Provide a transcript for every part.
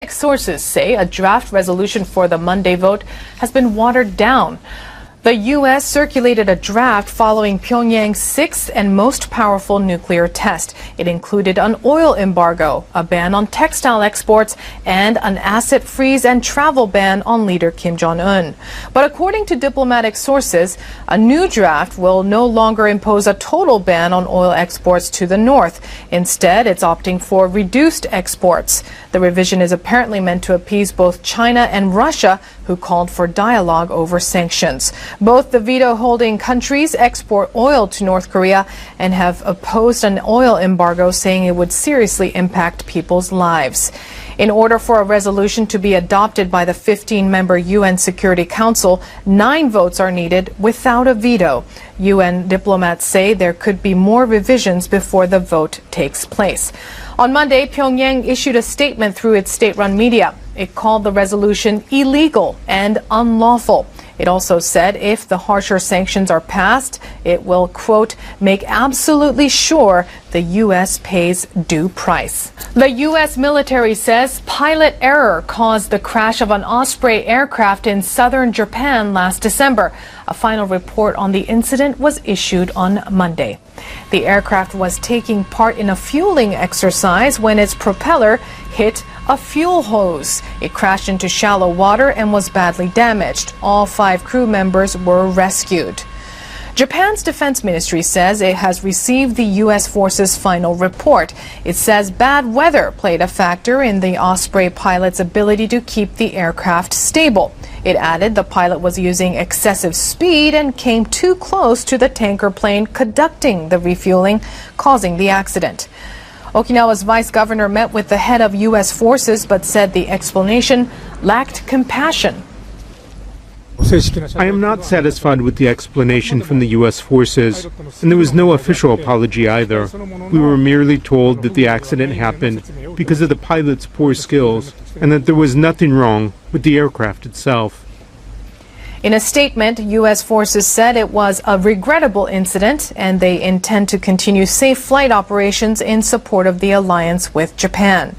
Diplomatic sources say a draft resolution for the Monday vote has been watered down. The U.S. circulated a draft following Pyongyang's sixth and most powerful nuclear test. It included an oil embargo, a ban on textile exports, and an asset freeze and travel ban on leader Kim Jong-un. But according to diplomatic sources, a new draft will no longer impose a total ban on oil exports to the north. Instead, it's opting for reduced exports. The revision is apparently meant to appease both China and Russia, who called for dialogue over sanctions. Both the veto-holding countries export oil to North Korea and have opposed an oil embargo, saying it would seriously impact people's lives. In order for a resolution to be adopted by the 15-member UN Security Council, 9 votes are needed without a veto. UN diplomats say there could be more revisions before the vote takes place. On Monday, Pyongyang issued a statement through its state-run media. It called the resolution illegal and unlawful. It also said if the harsher sanctions are passed, it will, quote, make absolutely sure the U.S. pays due price. The U.S. military says pilot error caused the crash of an Osprey aircraft in southern Japan last December. A final report on the incident was issued on Monday. The aircraft was taking part in a fueling exercise when its propeller hit a fuel hose. It crashed into shallow water and was badly damaged. All 5 crew members were rescued. Japan's defense ministry says it has received the U.S. forces' final report. It says bad weather played a factor in the Osprey pilot's ability to keep the aircraft stable. It added the pilot was using excessive speed and came too close to the tanker plane conducting the refueling, causing the accident. Okinawa's vice governor met with the head of U.S. forces but said the explanation lacked compassion. I am not satisfied with the explanation from the U.S. forces, and there was no official apology either. We were merely told that the accident happened because of the pilot's poor skills and that there was nothing wrong with the aircraft itself. In a statement, U.S. forces said it was a regrettable incident and they intend to continue safe flight operations in support of the alliance with Japan.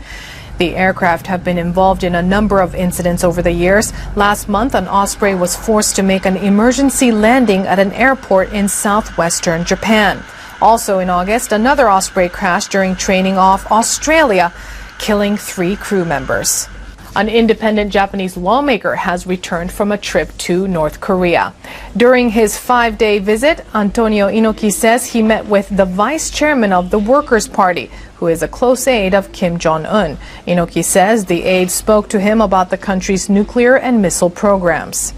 The aircraft have been involved in a number of incidents over the years. Last month, an Osprey was forced to make an emergency landing at an airport in southwestern Japan. Also in August, another Osprey crashed during training off Australia, killing 3 crew members. An independent Japanese lawmaker has returned from a trip to North Korea. During his 5-day visit, Antonio Inoki says he met with the vice chairman of the Workers' Party, who is a close aide of Kim Jong-un. Inoki says the aide spoke to him about the country's nuclear and missile programs.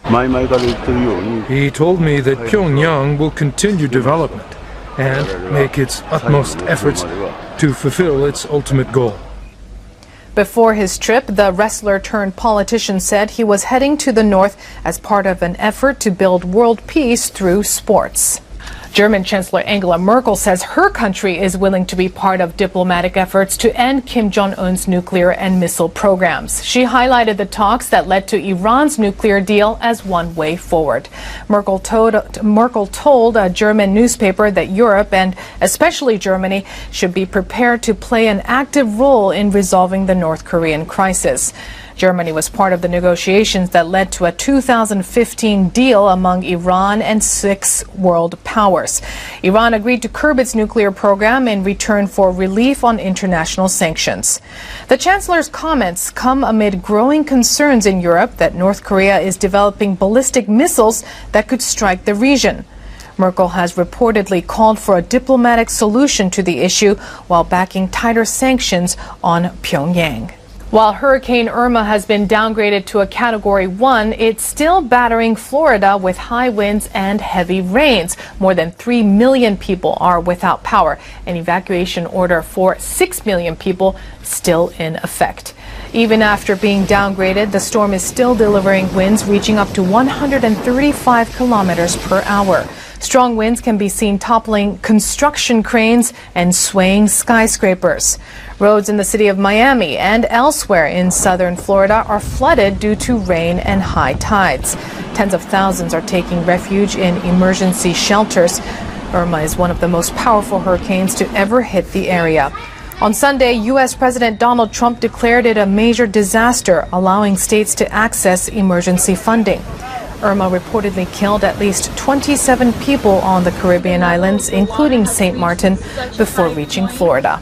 He told me that Pyongyang will continue development and make its utmost efforts to fulfill its ultimate goal. Before his trip, the wrestler-turned-politician said he was heading to the north as part of an effort to build world peace through sports. German Chancellor Angela Merkel says her country is willing to be part of diplomatic efforts to end Kim Jong-un's nuclear and missile programs. She highlighted the talks that led to Iran's nuclear deal as one way forward. Merkel told a German newspaper that Europe, and especially Germany, should be prepared to play an active role in resolving the North Korean crisis. Germany was part of the negotiations that led to a 2015 deal among Iran and 6 world powers. Iran agreed to curb its nuclear program in return for relief on international sanctions. The Chancellor's comments come amid growing concerns in Europe that North Korea is developing ballistic missiles that could strike the region. Merkel has reportedly called for a diplomatic solution to the issue while backing tighter sanctions on Pyongyang. While Hurricane Irma has been downgraded to a Category 1, it's still battering Florida with high winds and heavy rains. More than 3 million people are without power. An evacuation order for 6 million people still in effect. Even after being downgraded, the storm is still delivering winds reaching up to 135 kilometers per hour. Strong winds can be seen toppling construction cranes and swaying skyscrapers. Roads in the city of Miami and elsewhere in southern Florida are flooded due to rain and high tides. Tens of thousands are taking refuge in emergency shelters. Irma is one of the most powerful hurricanes to ever hit the area. On Sunday, U.S. President Donald Trump declared it a major disaster, allowing states to access emergency funding. Irma reportedly killed at least 27 people on the Caribbean islands, including St. Martin, before reaching Florida.